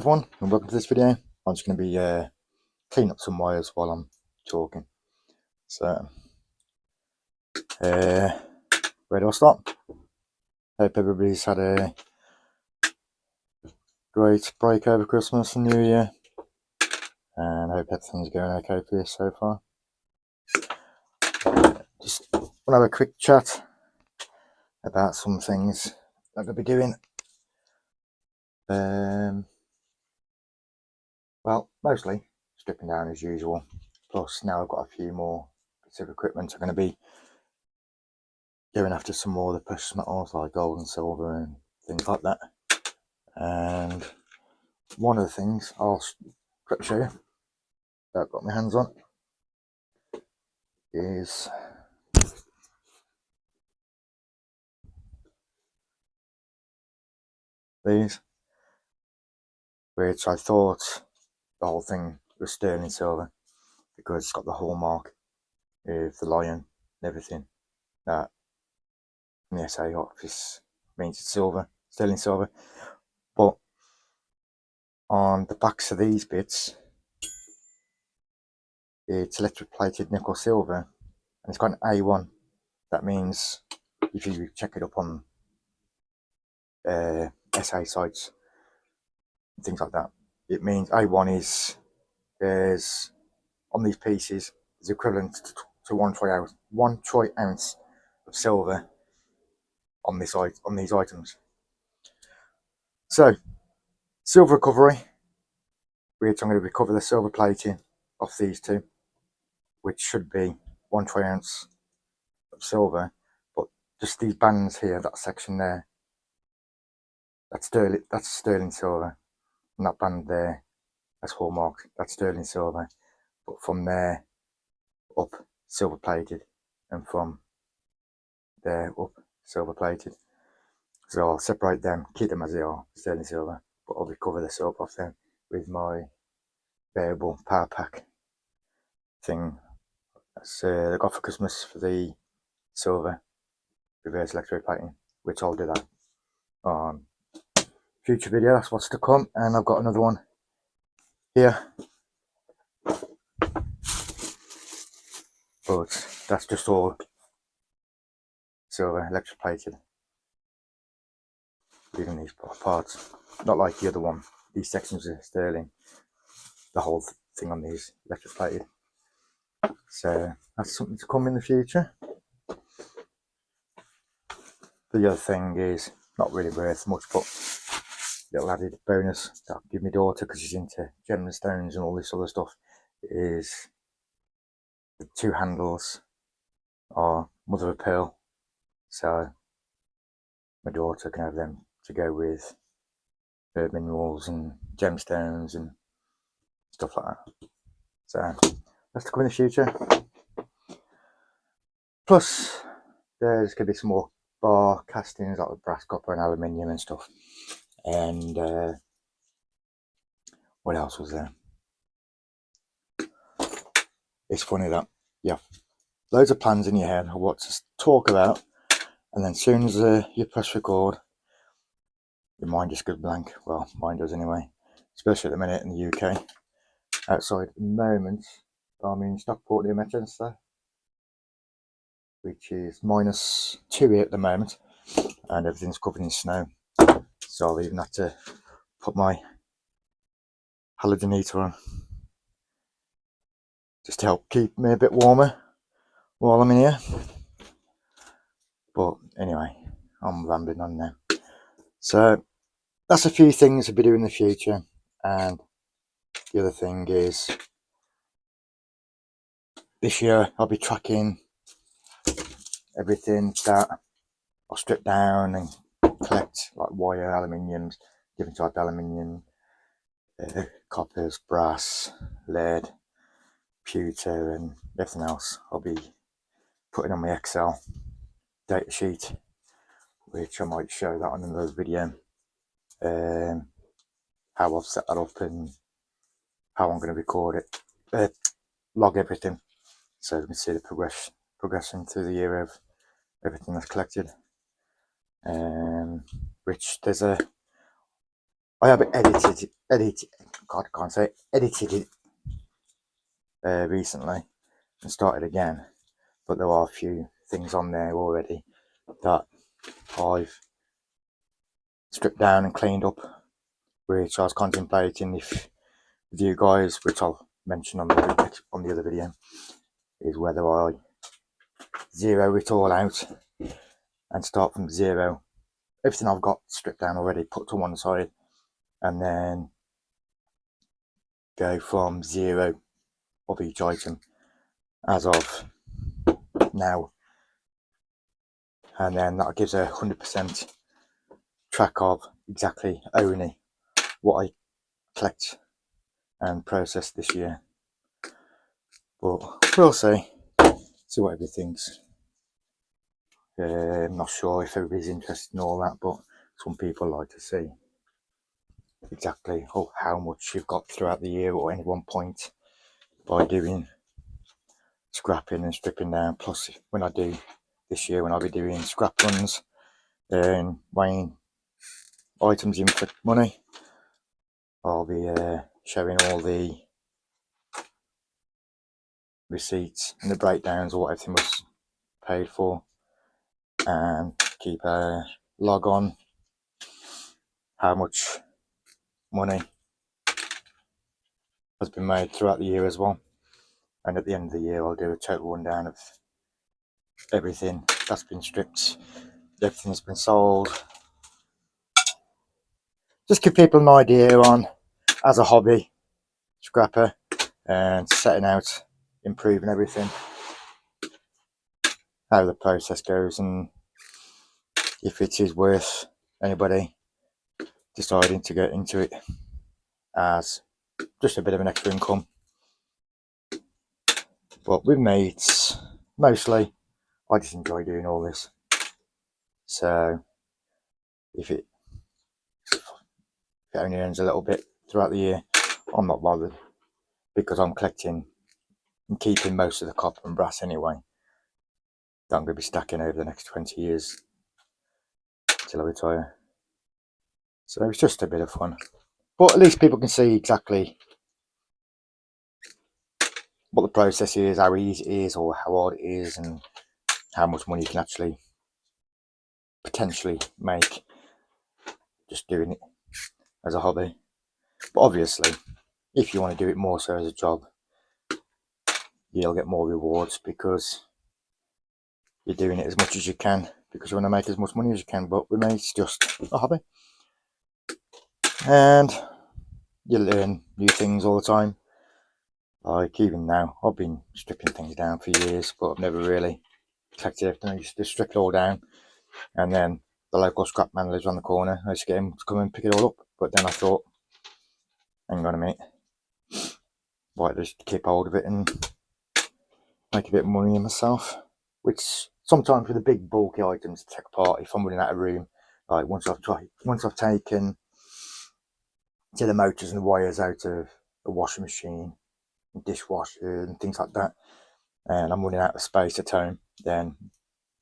everyone, and welcome to this video. I'm just going to be cleaning up some wires while I'm talking. So, where do I start? Hope everybody's had a great break over Christmas and New Year, and I hope everything's going okay for you so far. Just want to have a quick chat about some things I'm going to be doing. Well, mostly stripping down as usual. Plus, now I've got a few more bits of equipment. I'm going to be going after some more of the precious metals like gold and silver and things like that. And one of the things I'll quickly show you that I've got my hands on is these, which I thought the whole thing was sterling silver because it's got the hallmark of the lion and everything that in the SA office means it's silver, sterling silver. But on the backs of these bits, it's electric plated nickel silver, and it's got an A1. That means if you check it up on SA sites and things like that, it means A1 is there's on these pieces is equivalent to one troy ounce of silver on these items. So silver recovery, which I'm going to recover the silver plating off these two, which should be 1 troy ounce of silver, but just these bands here, that section there, that's sterling silver, and that band there, that's hallmark, that's sterling silver. But from there up, silver plated, and from there up, silver plated. So I'll separate them, keep them as they are, sterling silver, but I'll recover the silver off them with my variable power pack thing that's I got for Christmas for the silver reverse electroplating, which I'll do that on future video. That's what's to come. And I've got another one here, but that's just all silver electroplated, even these parts, not like the other one. These sections are sterling, the whole thing on these electroplated. So that's something to come in the future. The other thing is not really worth much, but little added bonus that I'll give my daughter because she's into gemstones and all this other stuff, is the two handles are mother of pearl, so my daughter can have them to go with herb minerals and gemstones and stuff like that. So that's to come in the future. Plus there's going to be some more bar castings like with brass, copper and aluminium and stuff. And what else was there? It's funny that loads of plans in your head of what to talk about, and then as soon as you press record, your mind just goes blank. Well, mine does anyway, especially at the minute in the UK. Outside at the moment, I'm in Stockport near Manchester, which is -2 here at the moment, and everything's covered in snow. So I'll even have to put my halogenator on just to help keep me a bit warmer while I'm in here. But anyway, I'm rambling on now. So that's a few things I'll be doing in the future. And the other thing is, this year I'll be tracking everything that I'll strip down and collect, like wire, aluminiums, different type of aluminium, coppers, brass, lead, pewter and everything else. I'll be putting on my Excel data sheet, which I might show that on another video, how I've set that up and how I'm going to record it, log everything, so you can see the progression through the year of everything that's collected. Which there's a I have God, I can't say it, edited it recently and started again, but there are a few things on there already that I've stripped down and cleaned up, which I was contemplating if with you guys, which I'll mention on the other video, is whether I zero it all out and start from zero. Everything I've got stripped down already, put to one side, and then go from zero of each item as of now, and then that gives 100% track of exactly only what I collect and process this year. But we'll see what everybody thinks. I'm not sure if everybody's interested in all that, but some people like to see exactly how much you've got throughout the year or any one point by doing scrapping and stripping down. Plus, when I do this year, when I'll be doing scrap runs and weighing items in for money, I'll be showing all the receipts and the breakdowns of what everything was paid for, and keep a log on how much money has been made throughout the year as well. And at the end of the year, I'll do a total rundown of everything that's been stripped, everything that's been sold. Just give people an idea on, as a hobby scrapper, and setting out improving everything, how the process goes, and if it is worth anybody deciding to get into it as just a bit of an extra income. But with mates, mostly, I just enjoy doing all this. So if it only earns a little bit throughout the year, I'm not bothered, because I'm collecting and keeping most of the copper and brass anyway that I'm going to be stacking over the next 20 years till I retire. So it's just a bit of fun. But at least people can see exactly what the process is, how easy it is, or how hard it is, and how much money you can actually potentially make just doing it as a hobby. But obviously, if you want to do it more so as a job, you'll get more rewards because you're doing it as much as you can, because you want to make as much money as you can. But with me, it's just a hobby, and you learn new things all the time. Like even now, I've been stripping things down for years, but I've never really collected everything. I used to strip it all down, and then the local scrap man lives around the corner. I used to get him to come and pick it all up. But then I thought, hang on a minute, why just keep hold of it and make a bit of money myself? Which sometimes with the big bulky items to take apart, if I'm running out of room, like once I've taken the motors and the wires out of the washing machine, and dishwasher and things like that, and I'm running out of space at home, then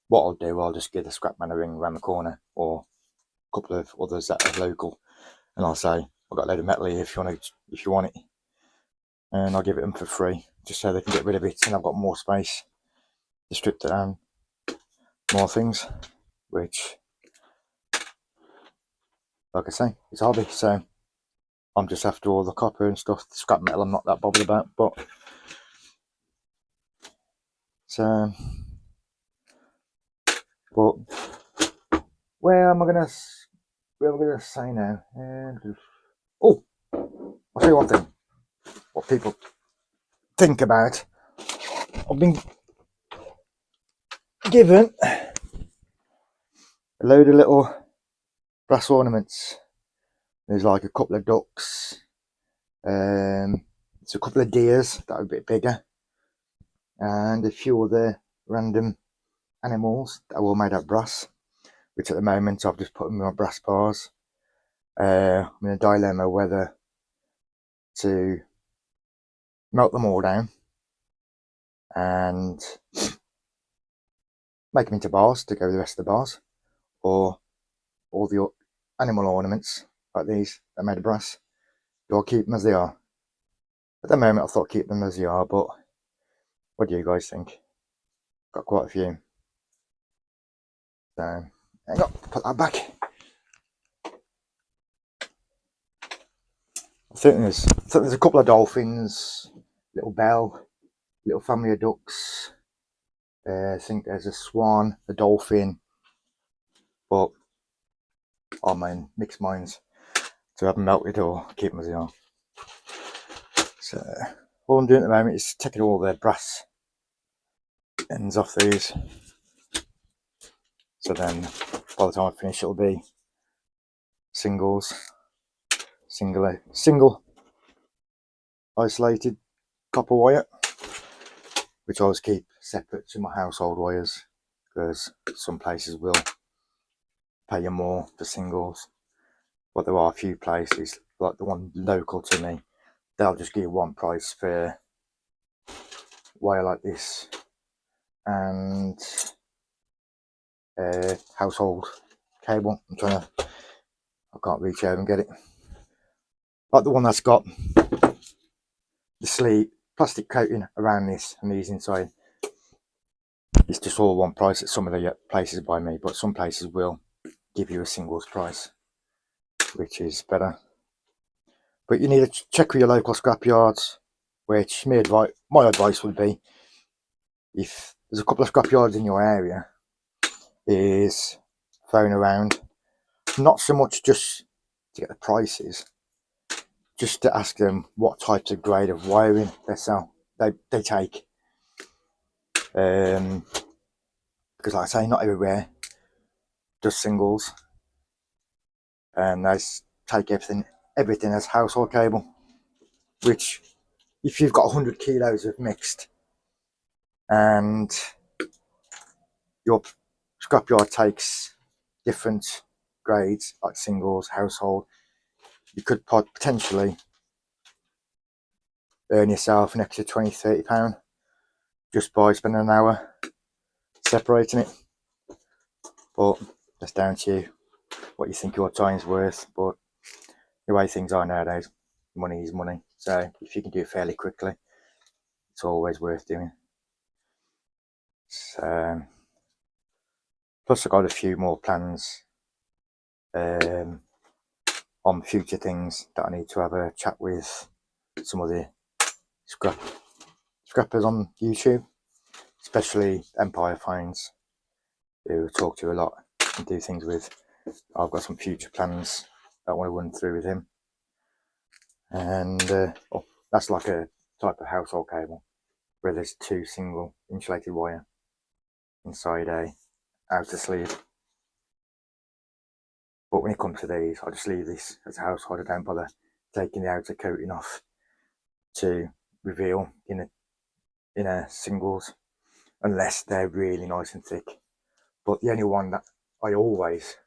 what I'll do, I'll just give the scrap man a ring around the corner, or a couple of others that are local, and I'll say, I've got a load of metal here if you want it, and I'll give it them for free, just so they can get rid of it, and I've got more space to strip down more things, which, like I say, it's a hobby. So I'm just after all the copper and stuff. The scrap metal I'm not that bothered about, but so, but where am I gonna say now? And oh, I'll tell you one thing. What people think about. I've been given a load of little brass ornaments. There's like a couple of ducks. There's a couple of deers that are a bit bigger, and a few other random animals that are all made out of brass, which at the moment I've just put them on brass bars. I'm in a dilemma whether to melt them all down and make them into bars to go with the rest of the bars, or all the animal ornaments like these, they're made of brass. Do I keep them as they are? At the moment I thought keep them as they are, but what do you guys think? Got quite a few. So hang on, put that back. I think there's a couple of dolphins, little bell, little family of ducks. I think there's a swan, a dolphin, but I mean mixed minds to have them melted or keep them as they are. So all I'm doing at the moment is taking all the brass ends off these. So then by the time I finish it'll be single isolated copper wire, which I always keep separate to my household wires, because some places will pay you more for singles, but there are a few places, like the one local to me, they'll just give you one price for wire like this and household cable. I can't reach over and get it, like the one that's got the sleeve plastic coating around this and these inside. It's just all one price at some of the places by me, but some places will give you a singles price, which is better. But you need to check with your local scrap yards, which my advice would be, if there's a couple of scrap yards in your area, is phone around, not so much just to get the prices, just to ask them what types of grade of wiring they take. Because like I say, not everywhere does singles, and they take everything as household cable, which if you've got 100 kilos of mixed and your scrapyard takes different grades like singles, household, you could potentially earn yourself an extra £20-30 just by spending an hour separating it. But that's down to you, what you think your time's worth. But the way things are nowadays, money is money, so if you can do it fairly quickly, it's always worth doing. So plus I've got a few more plans on future things that I need to have a chat with some of the scrappers on YouTube, especially Empire Finds, who I talk to a lot and do things with. I've got some future plans that I want to run through with him, and that's like a type of household cable where there's two single insulated wire inside a outer sleeve. But when it comes to these, I just leave this as a household. I don't bother taking the outer coating off to reveal inner singles, unless they're really nice and thick. But the only one that I always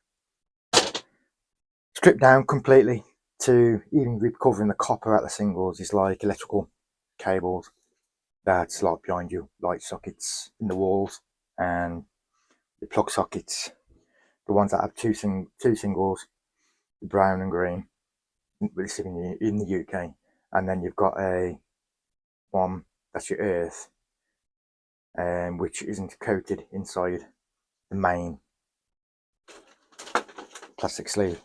strip down completely to even recovering the copper out of the singles is like electrical cables that's like behind you, light sockets in the walls, and the plug sockets, the ones that have two singles, brown and green, this in the UK, and then you've got a one that's your earth, which isn't coated inside the main plastic sleeve.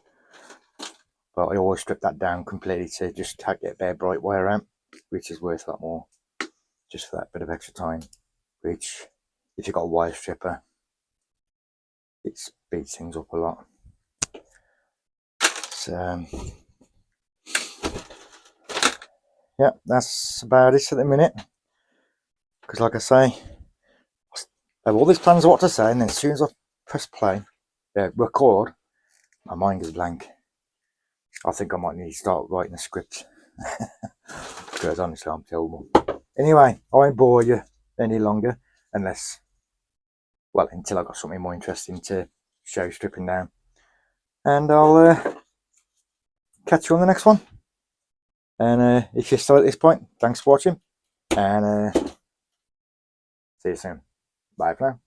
But I always strip that down completely to just get bare bright wire out, which is worth a lot more just for that bit of extra time, which if you've got a wire stripper, it speeds things up a lot. So yeah, that's about it at the minute, because like I say, I have all these plans of what to say, and then as soon as I press play, record, my mind is blank. I think I might need to start writing a script because honestly I'm terrible. Anyway, I won't bore you any longer until I got something more interesting to show stripping down, and I'll catch you on the next one. And if you're still at this point, thanks for watching, and see you soon. Bye for now.